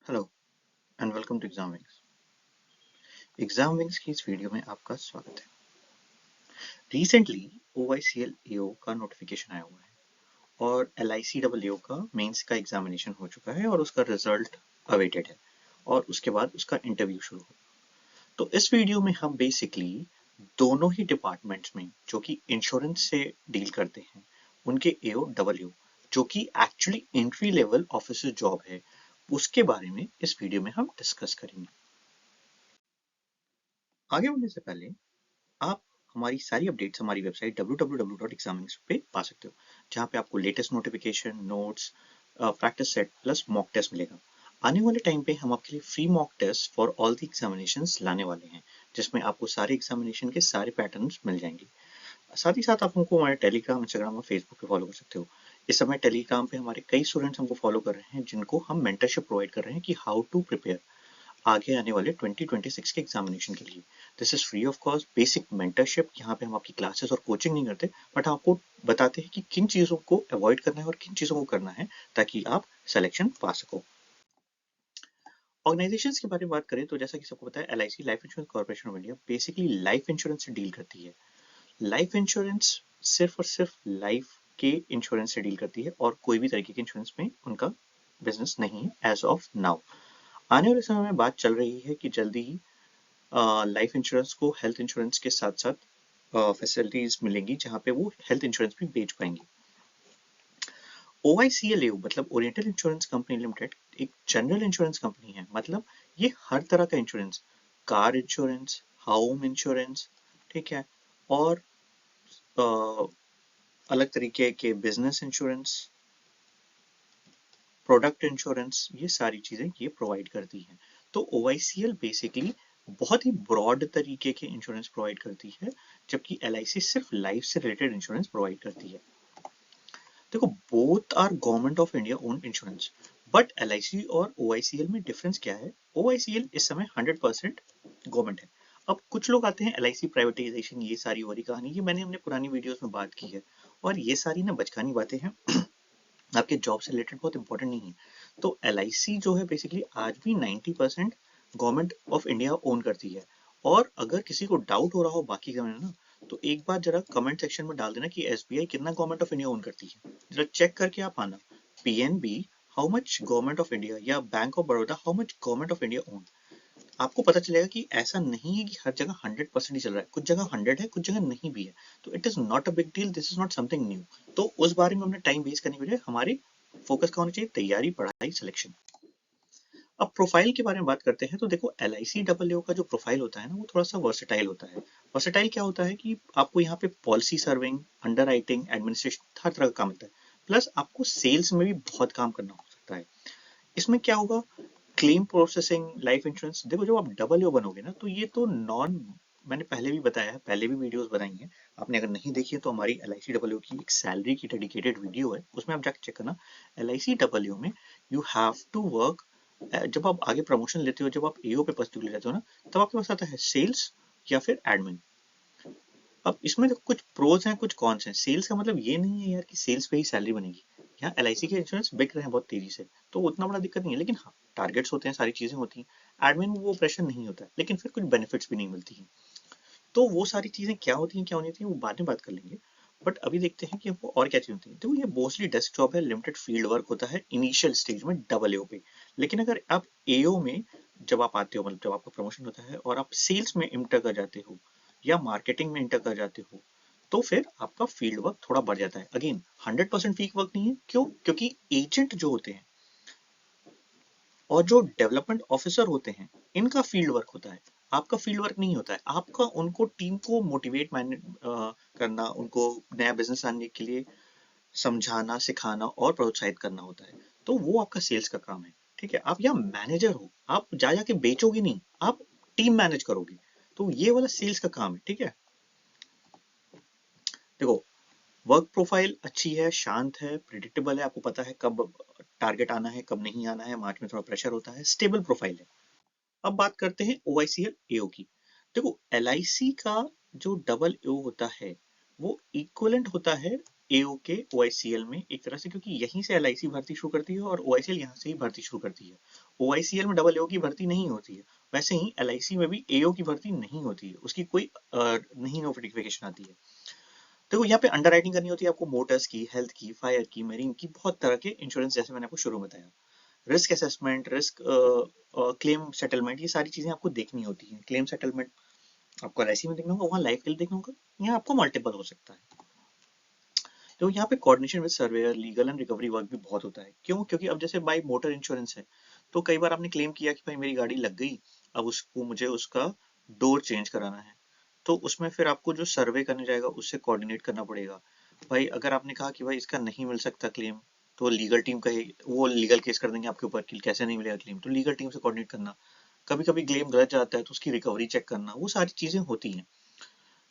Hello and welcome to exam wings. Exam wings की इस video में आपका स्वागत है। रिसेंटली OICL AO का नोटिफिकेशन आया हुआ है और LICAA का मेंस का एग्जामिनेशन हो चुका है और उसका रिजल्ट अवेटेड है और उसके बाद उसका इंटरव्यू शुरू हो। तो इस वीडियो में हम बेसिकली दोनों ही डिपार्टमेंट्स में जो कि इंश्योरेंस से डील करते हैं उनके AO जो कि actually entry level officer job है उसके बारे में इस वीडियो में हम डिस्कस करेंगे। आगे बढ़ने से पहले आप हमारी सारी अपडेट्स हमारी वेबसाइट www.examings पे पा सकते हो, जहाँ पे आपको latest notification, notes, practice set plus mock test मिलेगा। आने वाले टाइम पे हम आपके लिए free mock test for all the examinations लाने वाले हैं, जिसमें आपको सारे एग्जामिनेशन के सारे पैटर्न्स मिल जाएंगे। साथ ही साथ आप हमको हमारे टेलीग्राम, इंस्टाग्राम और फेसबुक पे फॉलो कर सकते हो। इस समय टेलीग्राम पे हमारे कई स्टूडेंट्स हमको फॉलो कर रहे हैं, जिनको हम मेंटरशिप प्रोवाइड कर रहे हैं कि हाउ टू प्रिपेयर आगे आने वाले 2026 के एग्जामिनेशन के लिए। This is free of cost basic mentorship. यहाँ पे हम आपकी क्लासेस और कोचिंग नहीं करते, बट आपको बताते हैं कि किन चीज़ों को अवॉइड करना है और किन चीज़ों को करना है ताकि आप सिलेक्शन पा सको। ऑर्गेनाइजेशंस के बारे में बात करें तो जैसा कि सबको पता है, LIC life insurance corporation of India basically life insurance से डील करती है। लाइफ इंश्योरेंस सिर्फ और सिर्फ लाइफ के इंश्योरेंस से डील करती है और कोई भी तरीके के इंश्योरेंस में उनका बिजनेस नहीं है एज ऑफ नाउ। आने वाले समय में बात चल रही है कि जल्दी ही लाइफ इंश्योरेंस को हेल्थ इंश्योरेंस के साथ साथ फैसिलिटीज मिलेंगी, जहाँ पे वो हेल्थ इंश्योरेंस भी बेच पाएंगे। OICL मतलब ओरिएंटल इंश्योरेंस कंपनी लिमिटेड एक जनरल इंश्योरेंस कंपनी है। मतलब ये हर तरह का insurance, car insurance, home insurance, ठीक है, और अ, अलग तरीके के बिजनेस इंश्योरेंस, प्रोडक्ट इंश्योरेंस, ये सारी चीजें ये प्रोवाइड करती हैं। तो OICL बेसिकली बहुत ही ब्रॉड तरीके के इंश्योरेंस प्रोवाइड करती है, जबकि LIC सिर्फ लाइफ से रिलेटेड इंश्योरेंस प्रोवाइड करती है। देखो, both are government of India own insurance, but LIC और OICL में डिफरेंस क्या है? OICL इस समय 100% गवर्नमेंट है। अब कुछ लोग आते हैं LIC प्राइवेटाइजेशन, ये सारी वाली कहानी, ये मैंने हमने पुरानी वीडियोस में बात की है, और ये सारी ना बचकानी बातें हैं, आपके जॉब से रिलेटेड बहुत इंपॉर्टेंट नहीं है। तो LIC जो है बेसिकली आज भी 90% गवर्नमेंट ऑफ इंडिया ओन करती है। और अगर किसी को डाउट हो रहा हो बाकी का ना, तो एक बार जरा कमेंट सेक्शन में डाल देना कि SBI कितना गवर्नमेंट ऑफ इंडिया ओन करती है, जरा चेक करके आप आना। PNB how much Government of India, या bank of Baroda how much Government of India own. आपको पता चलेगा कि ऐसा नहीं है कि हर जगह 100% ही चल रहा है, कुछ जगह 100 है, कुछ जगह नहीं भी है। तो it is not a big deal, this is not something new. तो उस बारे में हमने टाइम वेस्ट करने के बजाय हमारी फोकस का होना चाहिए तैयारी, पढ़ाई, सिलेक्शन। अब प्रोफाइल के बारे में बात करते हैं तो देखो, LICAA का जो प्रोफाइल होता है ना, वो थोड़ा सा वर्सेटाइल होता है। वर्सेटाइल क्या होता है कि आपको यहाँ पे policy serving, underwriting, administration, हर तरह का काम मिलता है। प्लस आपको सेल्स में भी बहुत काम करना हो सकता है। इसमें क्या होगा, क्लेम प्रोसेसिंग, लाइफ इंश्योरेंस। देखो, जब आप डबल बनोगे ना, तो ये तो नॉन, मैंने पहले भी बताया है, पहले भी वीडियोस बनाई हैं, आपने अगर नहीं देखी है तो हमारी LICAA की एक सैलरी की डेडिकेटेड वीडियो है, उसमें आप जाकर चेक करना। LICAA में यू हैव टू वर्क, जब आप आगे प्रमोशन लेते हो, जब आप AO पे पर्टिकुलर जाते हो ना, तब आपके पास आता है सेल्स या फिर एडमिन। अब इसमें देखो, कुछ प्रोज हैं, कुछ कॉन्स हैं। सेल्स का मतलब ये नहीं है यार कि सेल्स पे ही सैलरी बनेगी। यहाँ LIC के इंश्योरेंस बिक रहे हैं बहुत तेजी से, तो उतना बड़ा दिक्कत नहीं है, लेकिन हाँ, टारगेट्स होते हैं, सारी चीजें होती हैं। एडमिन में वो प्रेशर नहीं होता है, लेकिन फिर कुछ बेनिफिट्स भी नहीं मिलती हैं। तो वो सारी चीजें क्या होती हैं, क्या होनी होती है, वो बाद में बात कर लेंगे। बट अभी देखते हैं कि वो और क्या चीज होती है। देखो, ये मोस्टली डेस्क जॉब है, लिमिटेड फील्ड वर्क होता है इनिशियल स्टेज में AA पे। लेकिन अगर आप AO में जब आप आते हो, मतलब जब आपका प्रमोशन होता है और आप सेल्स में इंटर कर जाते हो या मार्केटिंग में इंटर कर जाते हो, तो फिर आपका फील्ड वर्क थोड़ा बढ़ जाता है। अगेन, 100% फील्ड वर्क नहीं है। क्यों? क्योंकि एजेंट जो होते हैं और जो डेवलपमेंट ऑफिसर होते हैं, इनका फील्ड वर्क होता है, आपका फील्ड वर्क नहीं होता है। आपका उनको टीम को मोटिवेट करना, उनको नया बिजनेस आने के लिए समझाना, सिखाना और प्रोत्साहित करना होता है। तो वो आपका सेल्स का काम है। ठीक है, आप यहाँ मैनेजर हो, आप जा जाके बेचोगे नहीं, आप टीम मैनेज करोगे। तो ये वाला सेल्स का काम है। ठीक है, देखो, वर्क प्रोफाइल अच्छी है, शांत है, प्रिडिक्टेबल है, आपको पता है कब टारगेट आना है, कब नहीं आना है, मार्च में थोड़ा प्रेशर होता है, स्टेबल प्रोफाइल है। अब बात करते हैं OICL AO की। देखो, LIC का जो AA होता है, वो इक्वलेंट होता है एओ के ओआईसीएल में एक तरह से, क्योंकि यहीं से एलआईसी भर्ती शुरू करती है और ओआईसीएल यहाँ से ही भर्ती शुरू करती है। ओआईसीएल में डबल एओ की भर्ती नहीं होती है, वैसे ही एलआईसी में भी एओ की भर्ती नहीं होती है, उसकी कोई नहीं नोटिफिकेशन आती है। देखो यहाँ पे अंडरराइटिंग करनी होती है आपको मोटर्स की, हेल्थ की, फायर की, मेरीन की, बहुत तरह के इंश्योरेंस, जैसे मैंने आपको शुरू में बताया। Risk assessment, risk claim settlement, ये सारी चीजें आपको देखनी होती हैं। क्लेम सेटलमेंट आपको एलआईसी में देखना होगा, वहाँ लाइफ के लिए देखना होगा, यहाँ आपको मल्टीपल हो सकता है। तो यहाँ पे coordination with surveyor, legal and recovery work भी बहुत होता है। क्यों? क्योंकि अब जैसे बाई मोटर इंश्योरेंस है, तो कई बार आपने क्लेम किया कि भाई मेरी गाड़ी लग गई, अब उसको मुझे उसका डोर चेंज कराना है, तो उसमें फिर आपको जो सर्वे करने जाएगा उससे कोऑर्डिनेट करना पड़ेगा। भाई अगर आपने कहा कि भाई इसका नहीं मिल सकता क्लेम, तो लीगल टीम कहे, वो लीगल केस कर देंगे आपके ऊपर कि कैसे नहीं मिलेगा क्लेम, तो लीगल टीम से कोऑर्डिनेट करना। कभी कभी क्लेम गलत जाता है तो उसकी रिकवरी चेक करना, वो सारी चीजें होती हैं।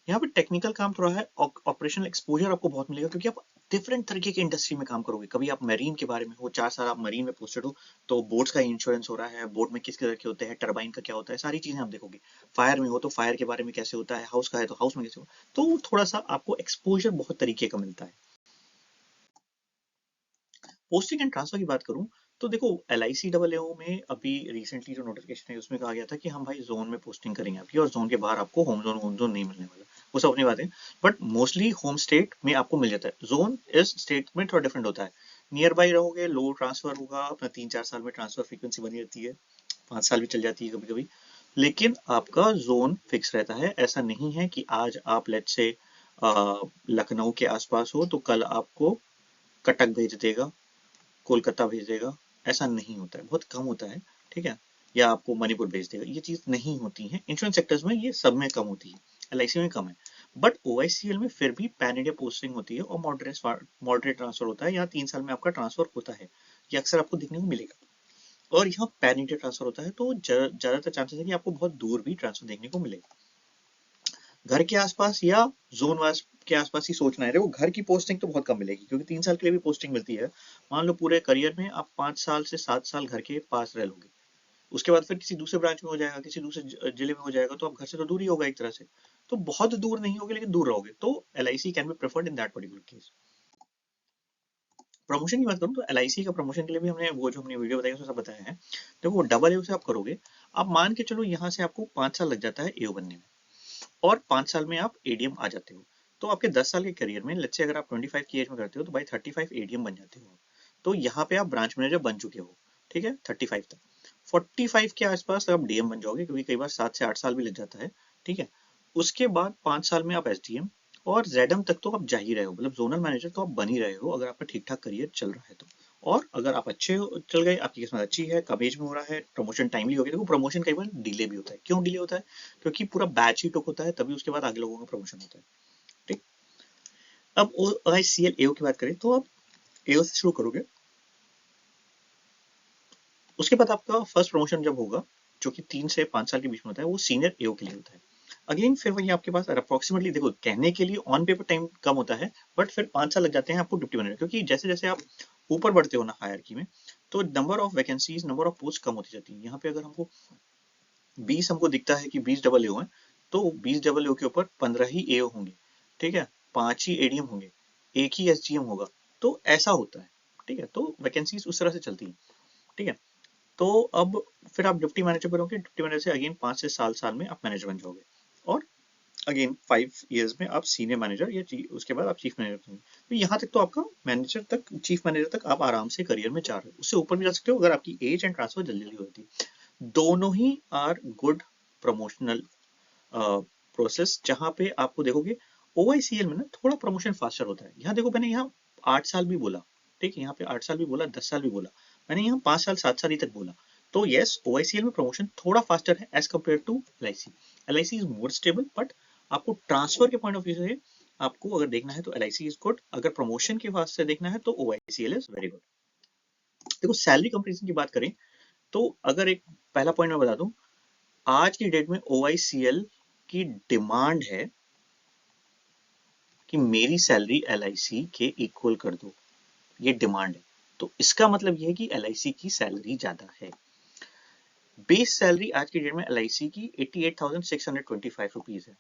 यहाँ पे टेक्निकल काम थोड़ा है, ऑपरेशनल एक्सपोजर आपको बहुत मिलेगा, क्योंकि आप डिफरेंट तरीके की इंडस्ट्री में काम करोगे। कभी आप मरीन के बारे में हो, 4 साल आप मरीन में पोस्टेड हो, तो बोट्स का इंश्योरेंस हो रहा है, बोट में किस तरह के होते हैं, टरबाइन का क्या होता है, सारी चीजें आप देखोगे। फायर में हो तो फायर के बारे में कैसे होता है, हाउस का है तो हाउस में कैसे हो, तो थोड़ा सा आपको एक्सपोजर बहुत तरीके का मिलता है। पोस्टिंग एंड ट्रांसफर की बात करूं, तो देखो एलआईसी डबल एओ में अभी रिसेंटली जो नोटिफिकेशन है उसमें कहा गया था कि हम भाई जोन में पोस्टिंग करेंगे आपकी, और जोन के बाहर आपको होम जोन नहीं मिलने वाला। वो सब अपनी बात है, बट मोस्टली होम स्टेट में आपको मिल जाता है। जोन इस स्टेट में थोड़ा डिफरेंट होता है। नियर बाई रहोगे, लो ट्रांसफर होगा, अपना 3-4 साल में ट्रांसफर फ्रीक्वेंसी बनी रहती है, 5 साल भी चल जाती है कभी कभी, लेकिन आपका जोन फिक्स रहता है। ऐसा नहीं है कि आज आप लेट से लखनऊ के आसपास हो तो कल आपको कटक भेज देगा, कोलकाता भेज देगा, ऐसा नहीं होता है, बहुत कम होता है। ठीक है, या आपको मणिपुर भेज देगा, ये चीज नहीं होती है इंश्योरेंस सेक्टर्स में, ये सब में कम होती है, एलआईसी में कम है। बट ओआईसीएल में फिर भी पैन इंडिया पोस्टिंग होती है और मॉडरेट ट्रांसफर होता है। यहाँ 3 साल में आपका ट्रांसफर होता है, ये अक्सर आपको देखने को मिलेगा। और यहाँ पैन इंडिया ट्रांसफर होता है, तो ज्यादातर चांसेस है कि आपको बहुत दूर भी ट्रांसफर देखने को मिलेगा। घर के आसपास या जोन वास के आसपास ही सोचना है। देखो घर की पोस्टिंग तो बहुत कम मिलेगी, क्योंकि 3 साल के लिए भी पोस्टिंग मिलती है। मान लो पूरे करियर में आप 5 साल से 7 साल घर के पास रह लोगे, उसके बाद फिर किसी दूसरे ब्रांच में हो जाएगा, किसी दूसरे जिले में हो जाएगा, तो आप घर से तो दूर ही होगा एक तरह से। तो बहुत दूर नहीं होगे लेकिन दूर रहोगे, तो LIC can be preferred in that particular case. Promotion की बात करूँ तो एलआईसी का प्रमोशन के लिए भी हमने वो जो हमने वीडियो बताई उसमें सब बताया है। देखो डबल एओ से आप करोगे, आप मान के चलो यहाँ से आपको 5 साल लग जाता है एओ बनने में, और 5 साल में आप एडीएम आ जाते हो, तो आपके 10 साल के करियर में लेट्स से अगर आप 25 की एज में करते हो तो भाई 35 एडीएम बन जाते हो। तो यहाँ पे आप ब्रांच मैनेजर बन चुके हो। ठीक है, 35 तक। 45 के आसपास आप डीएम बन जाओगे, क्योंकि कई बार 7 से 8 साल भी लग जाता है। ठीक है, उसके बाद 5 साल में आप एसडीएम, और जेडएम तक तो आप जा ही रहे हो, मतलब जोनल मैनेजर तो आप बन ही रहे हो अगर आपका ठीक ठाक करियर चल रहा है तो। और अगर आप अच्छे चल गए, आपकी किस्मत अच्छी है, कम एज में हो रहा है, प्रमोशन टाइमली हो गया। देखो प्रमोशन कई बार डिले भी होता है, क्यों डिले होता है? क्योंकि पूरा बैच ही टुक होता है, तभी उसके बाद आगे लोगों का प्रमोशन होता है। ठीक, अब ओआईसीएल एओ की बात करें तो आप एओ से शुरू करोगे, उसके बाद आपका फर्स्ट प्रमोशन जब होगा, जो कि 3 से 5 साल के बीच में होता है, वो सीनियर एओ के लिए होता है। अगेन फिर वही आपके पास अप्रोक्सीमेटली, देखो कहने के लिए ऑन पेपर टाइम कम होता है, बट फिर 5 साल लग जाते हैं आपको डिप्टी मैनेजर, क्योंकि जैसे जैसे आप ऊपर बढ़ते हो ना हायरकी में, तो number of vacancies, number of post कम होती जाती है। यहाँ पे अगर हमको 20 हमको दिखता है कि 20 डबल एओ है, तो 20 डबल एओ के ऊपर 15 ही एओ होंगे। ठीक है, 5 ही एडीएम होंगे, एक ही एसडीएम होगा, तो ऐसा होता है। ठीक है, तो वैकेंसीज उस तरह से चलती है। ठीक है, तो अब फिर आप डिप्टी मैनेजर बनोगे, डिप्टी मैनेजर से अगेन 5 से 7 साल में आप मैनेजर बन जाओगे, और अगेन 5 इयर्स में आप सीनियर मैनेजर या उसके बाद आप चीफ मैनेजर बनेंगे। तो यहाँ तक तो आपका मैनेजर तक, चीफ मैनेजर तक आप आराम से करियर में जा रहे हो। उससे ऊपर भी जा सकते हो अगर आपकी एज एंड ट्रांसफर जल्दी जल्दी होती है। दोनों ही आर गुड प्रमोशनल प्रोसेस, जहां पे आपको देखोगे ओआईसीएल में ना थोड़ा प्रमोशन फास्टर होता है। यहाँ देखो मैंने यहाँ 8 साल भी बोला, ठीक है, यहाँ पे 8 साल भी बोला, 10 साल भी बोला, मैंने यहाँ 5 साल 7 साल ही तक बोला। तो यस, ओआईसीएल में प्रमोशन थोड़ा फास्टर है as compare to LIC. LIC is more stable, but आपको ट्रांसफर के पॉइंट ऑफ व्यू से आपको अगर देखना है तो एलआईसी इज गुड, अगर प्रमोशन के वास्ते देखना है तो ओआईसीएल इज वेरी गुड। देखो सैलरी कंपेरिजन की बात करें, तो अगर एक पहला पॉइंट मैं बता दूं, आज की डेट में ओआईसीएल की डिमांड है कि मेरी सैलरी एलआईसी के इक्वल कर दो, ये डिमांड है। तो इसका मतलब ये है कि एलआईसी की सैलरी ज्यादा है। बेस सैलरी आज की डेट में एलआईसी की 88,625 रुपीज है।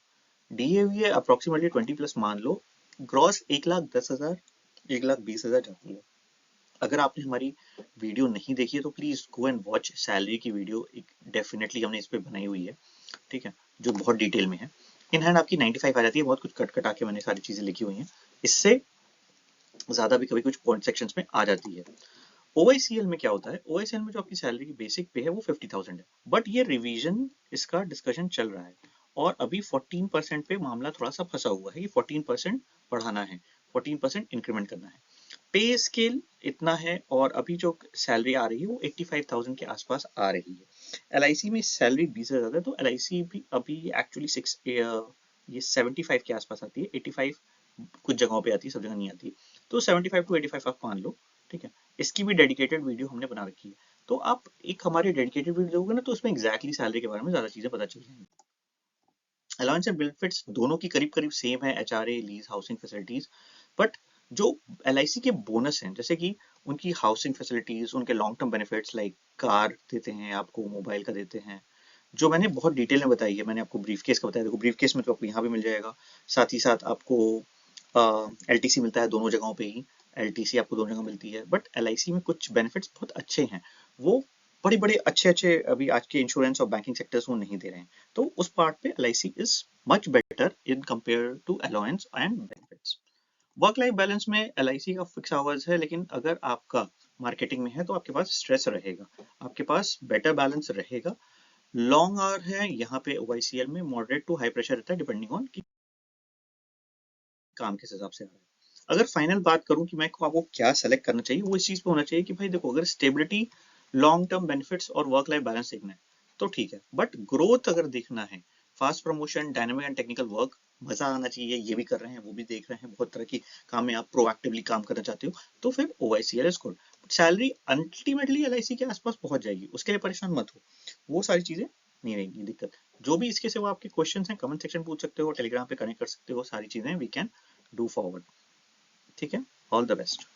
डीएवीए अप्रोक्सीमेटली 20 प्लस मान लो, ग्रॉस 1,10,000 1,20,000 जाती है। अगर आपने हमारी वीडियो नहीं देखी है तो please go and watch salary की वीडियो, एक डेफिनेटली हमने इस पे बनाई हुई है, ठीक है, जो बहुत डिटेल में है। इन हैंड आपकी 95 आ जाती है, बहुत कुछ कट कटा के मैंने सारी चीजें लिखी हुई हैं, इससे ज्यादा भी कभी कुछ पॉइंट सेक्शंस में आ जाती है। ओआईसीएल में क्या होता है, ओआईसीएल में जो आपकी सैलरी की बेसिक पे है वो 50,000 है, बट ये रिवीजन इसका डिस्कशन चल रहा है और अभी 14% पे मामला थोड़ा सा फंसा हुआ है कि 14% बढ़ाना है, 14% इंक्रीमेंट करना है। पे स्केल इतना है और अभी जो सैलरी आ रही है वो 85,000 के आसपास आ रही है। एलआईसी में सैलरी 20 से ज्यादा है, तो एलआईसी भी अभी एक्चुअली ये 75 के आसपास आती है, 85 कुछ जगहों पे आती है, सब जगह नहीं आती, तो 75 टू 85 आप मान लो, ठीक है। इसकी भी डेडिकेटेड वीडियो हमने बना रखी है, तो आप एक हमारी डेडिकेटेड वीडियो देखोगे ना तो उसमें एग्जैक्टली सैलरी के बारे में ज्यादा चीजें पता चल जाएंगी। अलाउंस एंड बेनिफिट्स दोनों की करीब करीब सेम है, HRA, lease, housing facilities, but जो एलआईसी के बोनस हैं, जैसे कि उनकी हाउसिंग फैसिलिटीज, उनके long term benefits like car देते हैं आपको, मोबाइल का देते हैं, जो मैंने बहुत डिटेल में बताई है, मैंने आपको ब्रीफ केस का बताया, देखो ब्रीफ केस में तो आपको यहाँ भी मिल जाएगा, साथ ही साथ आपको एलटीसी मिलता है दोनों जगहों पे ही, एलटीसी आपको दोनों जगह मिलती है, बट एलआईसी में कुछ बेनिफिट्स बहुत अच्छे हैं, वो बड़े बड़े अच्छे अच्छे अभी आज के इंश्योरेंस और बैंकिंग सेक्टर्स वो नहीं दे रहे हैं, तो उस पार्ट पे LIC is much better in compare to allowance and benefits. Work life balance में एलआईसी का फिक्स आवर्स है, लेकिन अगर आपका मार्केटिंग में है तो आपके पास स्ट्रेस रहेगा, आपके पास बेटर बैलेंस रहेगा। लॉन्ग आवर है यहाँ पे ओआईसीएल में, मॉडरेट टू हाई प्रेशर रहता है डिपेंडिंग ऑन कि काम किस हिसाब से आ रहा है। अगर फाइनल बात करूं कि मैं आपको क्या सेलेक्ट करना चाहिए, वो इस चीज पे होना चाहिए कि भाई देखो, अगर स्टेबिलिटी, लॉन्ग टर्म बेनिफिट्स और वर्क लाइफ बैलेंस देखना है तो ठीक है, बट ग्रोथ अगर देखना है, fast promotion, dynamic and technical work, मजा आना चाहिए, ये भी कर रहे हैं वो भी देख रहे हैं, बहुत तरह की काम में आप प्रोएक्टिवली काम करना चाहते हो, तो फिर OICL is good. Salary ultimately LIC के आसपास पहुंच जाएगी, उसके लिए परेशान मत हो, वो सारी चीजें नहीं रहेंगी दिक्कत। जो भी इसके सिवा आपके क्वेश्चन हैं कमेंट सेक्शन पूछ सकते हो, टेलीग्राम पे कनेक्ट कर सकते हो, सारी चीजें वी कैन डू फॉरवर्ड, ठीक है। All the best.